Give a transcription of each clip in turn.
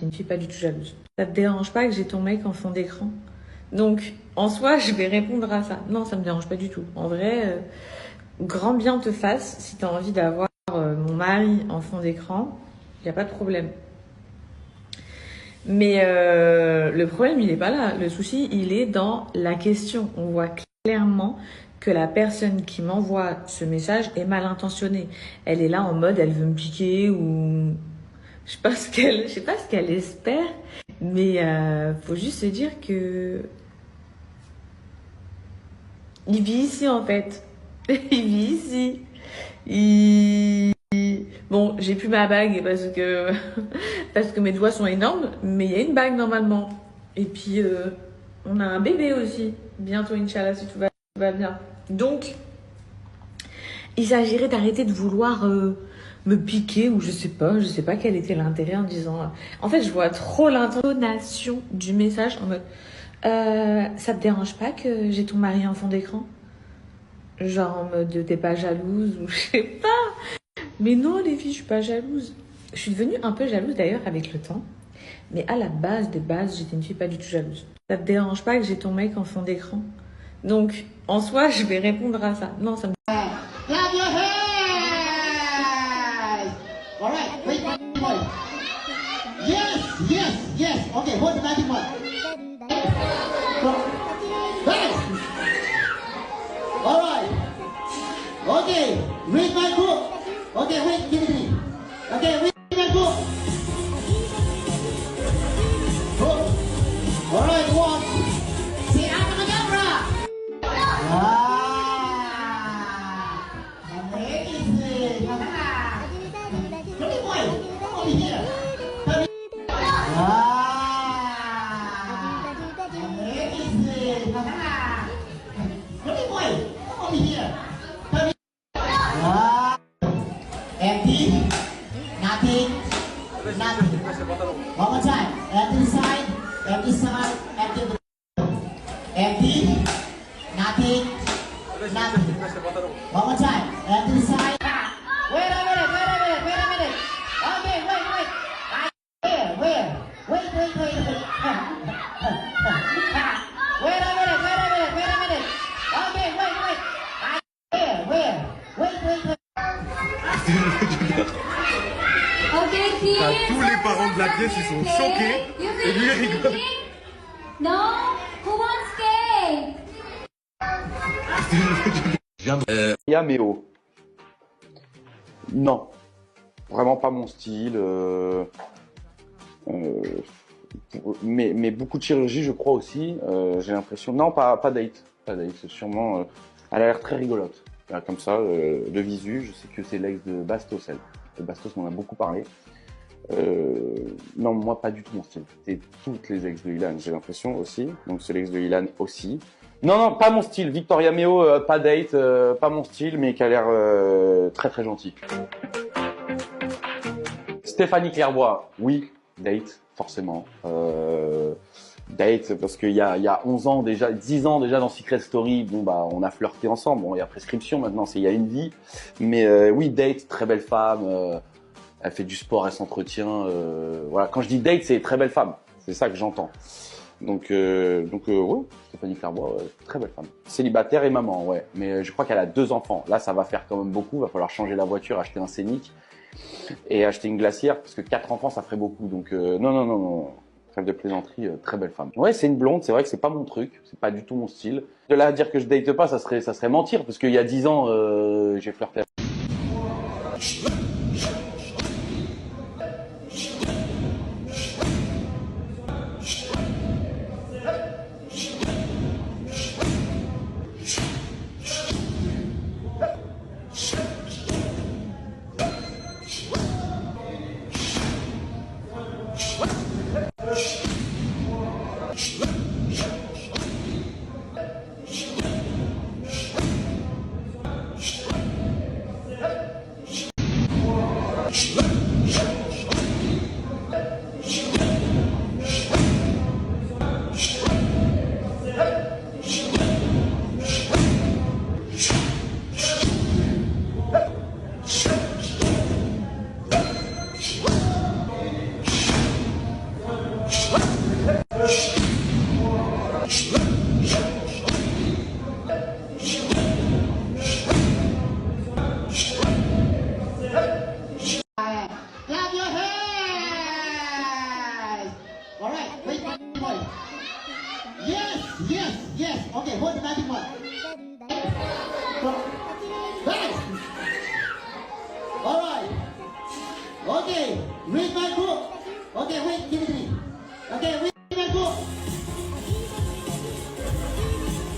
j'étais une fille pas du tout jalouse. Ça te dérange pas que j'ai ton mec en fond d'écran? Donc, en soi, je vais répondre à ça. Non, ça me dérange pas du tout. En vrai, grand bien te fasse si t'as envie d'avoir mon mari en fond d'écran, y a pas de problème. Mais le problème, il est pas là. Le souci, il est dans la question. On voit clairement que la personne qui m'envoie ce message est mal intentionnée. Elle est là en mode, elle veut me piquer ou je sais pas ce qu'elle espère. Mais faut juste se dire que il vit ici en fait. Il vit ici. Il... Bon, j'ai plus ma bague parce que mes doigts sont énormes, mais il y a une bague normalement. Et puis on a un bébé aussi bientôt, Inch'Allah, si tout va bien. Donc il s'agirait d'arrêter de vouloir me piquer ou je sais pas quel était l'intérêt en disant. En fait, je vois trop l'intonation du message en mode ça te dérange pas que j'ai ton mari en fond d'écran? Genre en mode t'es pas jalouse ou je sais pas. Mais non les filles, je suis pas jalouse. Je suis devenue un peu jalouse d'ailleurs avec le temps. Mais à la base des bases, j'étais une fille pas du tout jalouse. Ça te dérange pas que j'ai ton mec en fond d'écran? Donc en soi, je vais répondre à ça. Non, ça me... Clap your hands! Alright, wait, wait. Yes. Okay, hold the magic one. Nice. Alright. Okay, read my book. Okay, wait, give it to me. Okay, read my book. Book. Alright, one. Say abracadabra. Amazing. Pretty boy, come over here. Amazing. Pretty boy, come over here. Empty. Nothing. One more time. Empty side. Empty side. Empty. Empty. Nothing. One more time. Empty side. Wait a minute. Okay, wait. Where? Wait. Wait a minute. Okay, wait. Where? Wait. Okay, kids. Tous les parents de la pièce, ils sont choqués. Et lui, il rigole. No? Who wants cake? Yaméo. Non. Vraiment pas mon style. Mais beaucoup de chirurgie, je crois aussi. J'ai l'impression. Non, pas date. Pas date. C'est sûrement. Elle a l'air très rigolote. Comme ça, de visu. Je sais que c'est l'ex de Bastos, elle. Bastos m'en a beaucoup parlé. Non, moi, pas du tout mon style. C'est toutes les ex de Ilan, j'ai l'impression aussi. Donc, c'est l'ex de Ilan aussi. Non, pas mon style. Victoria Meo, pas date, pas mon style, mais qui a l'air très très gentil. Stéphanie Clairbois, oui, date, forcément. Date, parce qu'il y a 11 ans déjà, 10 ans déjà dans Secret Story, bon bah on a flirté ensemble. Bon, il y a prescription maintenant, il y a une vie. Mais oui, date, très belle femme. Elle fait du sport, elle s'entretient. Voilà, quand je dis date, c'est très belle femme. C'est ça que j'entends. Donc ouais, Stéphanie Clairbois, très belle femme. Célibataire et maman, ouais. Mais je crois qu'elle a 2 enfants. Là, ça va faire quand même beaucoup. Va falloir changer la voiture, acheter un Scénic et acheter une glacière parce que 4 enfants, ça ferait beaucoup. Donc non. Trêve de plaisanterie, très belle femme. Ouais, c'est une blonde. C'est vrai que c'est pas mon truc. C'est pas du tout mon style. De là à dire que je date pas, ça serait mentir parce qu'il y a 10 ans, j'ai flirté. Clap your hands. All right, wait, wait. Yes, yes, yes. Okay, hold the magic one. Nice. All right. Okay, read my book. Okay, wait, give it to me. Okay, read my book.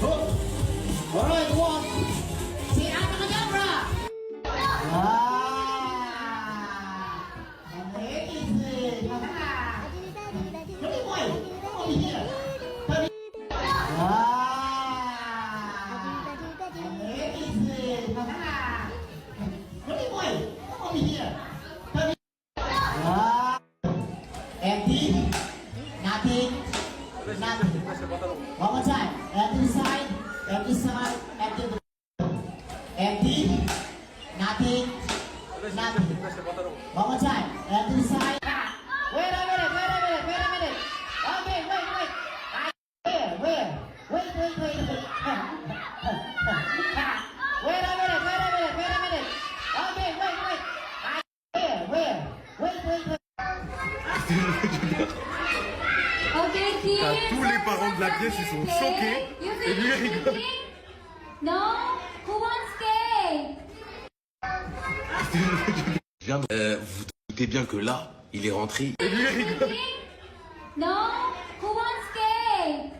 Book. All right, one. Say abracadabra. Amazing. Pretty boy, come over here. Amazing. Pretty boy, come over here. Empty. Nothing. Nothing. One more time. Empty side. Empty side. Empty. Empty. Nothing. Nothing. One more time. Empty side. Wait a minute. Okay, wait. Where? Wait. Wait a minute. Okay, wait. Where? Wait. Okay, kids. Tous les parents de la pièce, ils sont choqués. You Et lui, il rigole. No? Who wants cake? Vous doutez bien que là, il est rentré. Et lui, il rigole. No? Who wants cake?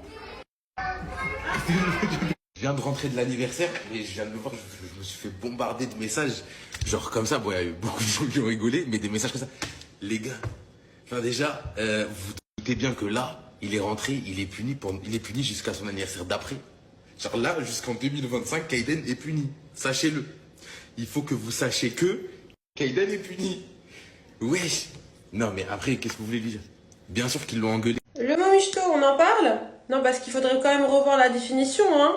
Je viens de rentrer de l'anniversaire et je viens de me voir, je me suis fait bombarder de messages. Genre comme ça, bon, il y a eu beaucoup de gens qui ont rigolé, mais des messages comme ça. Les gars, enfin déjà, vous doutez bien que là, il est rentré, il est puni jusqu'à son anniversaire d'après. Genre là, jusqu'en 2025, Kaiden est puni. Sachez-le. Il faut que vous sachiez que Kaiden est puni. Wesh. Non, mais après, qu'est-ce que vous voulez lui dire? Bien sûr qu'ils l'ont engueulé. Le mot michto, on en parle? Non, parce qu'il faudrait quand même revoir la définition, hein.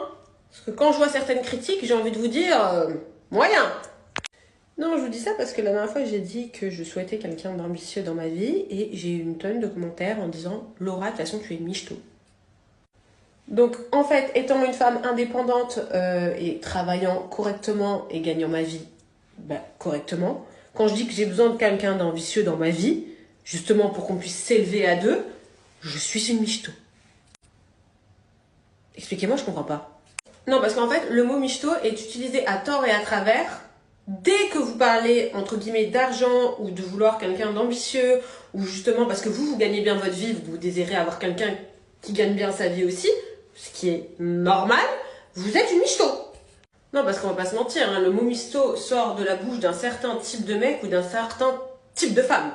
Parce que quand je vois certaines critiques, j'ai envie de vous dire, moyen. Non, je vous dis ça parce que la dernière fois, j'ai dit que je souhaitais quelqu'un d'ambitieux dans ma vie et j'ai eu une tonne de commentaires en disant « Laura, de toute façon, tu es michto ». Donc, en fait, étant une femme indépendante et travaillant correctement et gagnant ma vie correctement, quand je dis que j'ai besoin de quelqu'un d'ambitieux dans ma vie, justement pour qu'on puisse s'élever à deux, je suis une michto. Expliquez-moi, je comprends pas. Non, parce qu'en fait, le mot michto est utilisé à tort et à travers dès que vous parlez, entre guillemets, d'argent ou de vouloir quelqu'un d'ambitieux, ou justement parce que vous gagnez bien votre vie, vous désirez avoir quelqu'un qui gagne bien sa vie aussi, ce qui est normal, vous êtes une michto. Non, parce qu'on va pas se mentir, hein, le mot michto sort de la bouche d'un certain type de mec ou d'un certain type de femme.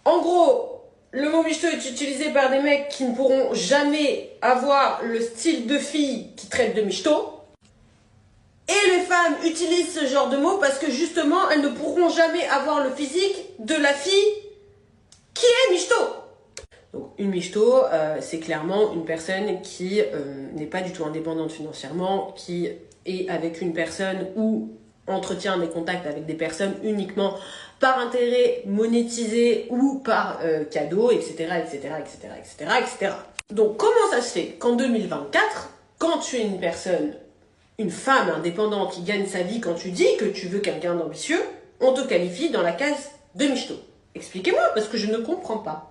En gros, le mot michto est utilisé par des mecs qui ne pourront jamais avoir le style de fille qui traite de michto. Et les femmes utilisent ce genre de mots parce que justement, elles ne pourront jamais avoir le physique de la fille qui est michto. Donc une michto, c'est clairement une personne qui n'est pas du tout indépendante financièrement, qui est avec une personne ou entretient des contacts avec des personnes uniquement par intérêt monétisé ou par cadeau, etc., etc., etc., etc., etc. Donc comment ça se fait qu'en 2024, quand tu es une personne, une femme indépendante qui gagne sa vie, quand tu dis que tu veux quelqu'un d'ambitieux, on te qualifie dans la case de michto? Expliquez-moi, parce que je ne comprends pas.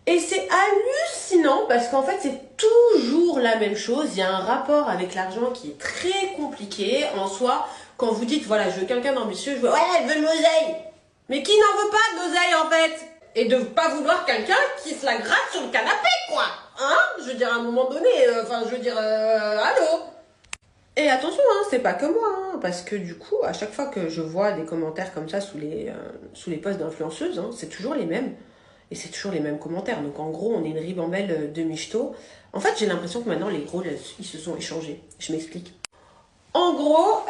Et c'est hallucinant, parce qu'en fait, c'est toujours la même chose. Il y a un rapport avec l'argent qui est très compliqué en soi. Quand vous dites, voilà, je veux quelqu'un d'ambitieux, je veux, ouais, elle veut de l'oseille. Mais qui n'en veut pas d'oseille, en fait? Et de pas vouloir quelqu'un qui se la gratte sur le canapé, quoi. Hein? Je veux dire, à un moment donné, allô? Et attention, hein, c'est pas que moi, hein, parce que du coup, à chaque fois que je vois des commentaires comme ça sous les posts d'influenceuses, hein, c'est toujours les mêmes. Et c'est toujours les mêmes commentaires. Donc en gros, on est une ribambelle de michto. En fait, j'ai l'impression que maintenant, les rôles, ils se sont échangés. Je m'explique. En gros,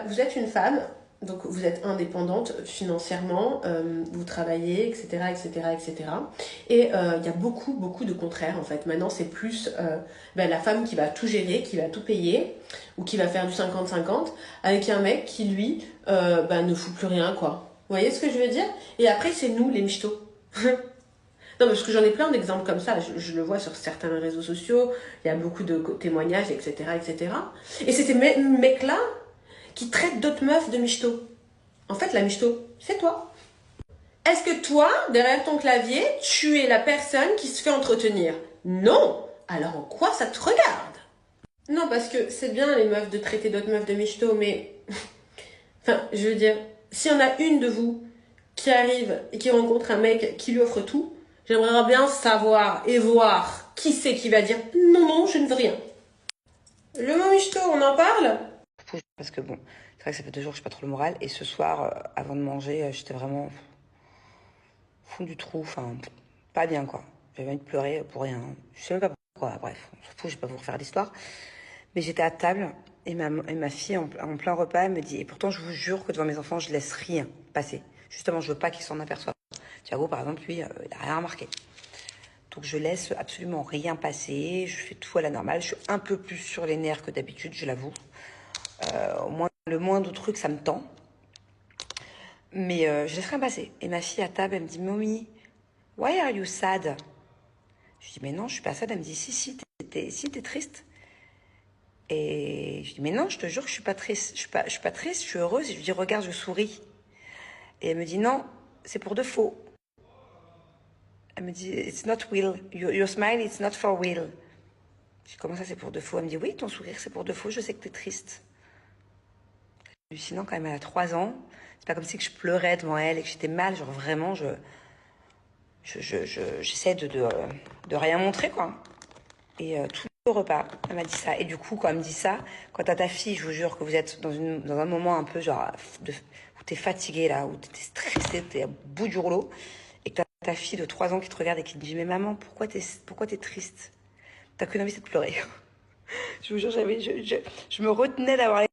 vous êtes une femme, donc vous êtes indépendante financièrement, vous travaillez, etc., etc., etc. Et il y a beaucoup de contraires, en fait. Maintenant, c'est plus la femme qui va tout gérer, qui va tout payer, ou qui va faire du 50-50, avec un mec qui, lui, ne fout plus rien, quoi. Vous voyez ce que je veux dire? Et après, c'est nous, les michtos. Non, parce que j'en ai plein d'exemples comme ça. Je le vois sur certains réseaux sociaux. Il y a beaucoup de témoignages, etc., etc. Et c'est ces mecs-là qui traitent d'autres meufs de michto. En fait, la michto, c'est toi. Est-ce que toi, derrière ton clavier, tu es la personne qui se fait entretenir? Non. Alors en quoi ça te regarde? Non, parce que c'est bien les meufs de traiter d'autres meufs de michto, mais... enfin, je veux dire, s'il y en a une de vous qui arrive et qui rencontre un mec qui lui offre tout, j'aimerais bien savoir et voir qui c'est qui va dire non, non, je ne veux rien. Le mot michto, on en parle? Parce que bon, c'est vrai que ça fait 2 jours que je n'ai pas trop le moral. Et ce soir, avant de manger, j'étais vraiment fond du trou. Enfin, pas bien quoi. J'avais envie de pleurer pour rien. Je sais même pas pourquoi. Bref, on s'en fout, je vais pas vous refaire l'histoire. Mais j'étais à table et ma fille, en plein repas, elle me dit, et pourtant je vous jure que devant mes enfants, je laisse rien passer. Justement, je veux pas qu'ils s'en aperçoivent. Thiago, par exemple, lui, il a rien remarqué. Donc je laisse absolument rien passer, je fais tout à la normale. Je suis un peu plus sur les nerfs que d'habitude, je l'avoue. Le moindre truc, ça me tend. Mais je laisse rien passer. Et ma fille à table, elle me dit, Mommy, why are you sad? Je dis, mais non, je suis pas sad. Elle me dit, si, t'es triste. Et je dis, mais non, je te jure que je suis pas triste. Je suis pas triste, je suis heureuse. Et je lui dis, regarde, je souris. Et elle me dit, non, c'est pour de faux. Elle me dit, it's not real. Your smile, it's not for real. Je dis, comment ça, c'est pour de faux? Elle me dit, oui, ton sourire, c'est pour de faux. Je sais que t'es triste. Hallucinant quand même, elle a 3 ans. C'est pas comme si que je pleurais devant elle et que j'étais mal. Genre vraiment, j'essaie de rien montrer, quoi. Et tout le repas, elle m'a dit ça. Et du coup, quand elle me dit ça, quand t'as ta fille, je vous jure que vous êtes dans un moment un peu genre où t'es fatigué là, où t'es stressé, t'es à bout du rouleau, et que t'as ta fille de 3 ans qui te regarde et qui te dit, mais maman, pourquoi t'es triste? T'as qu'une envie, c'est de pleurer. Je vous jure, je me retenais d'avoir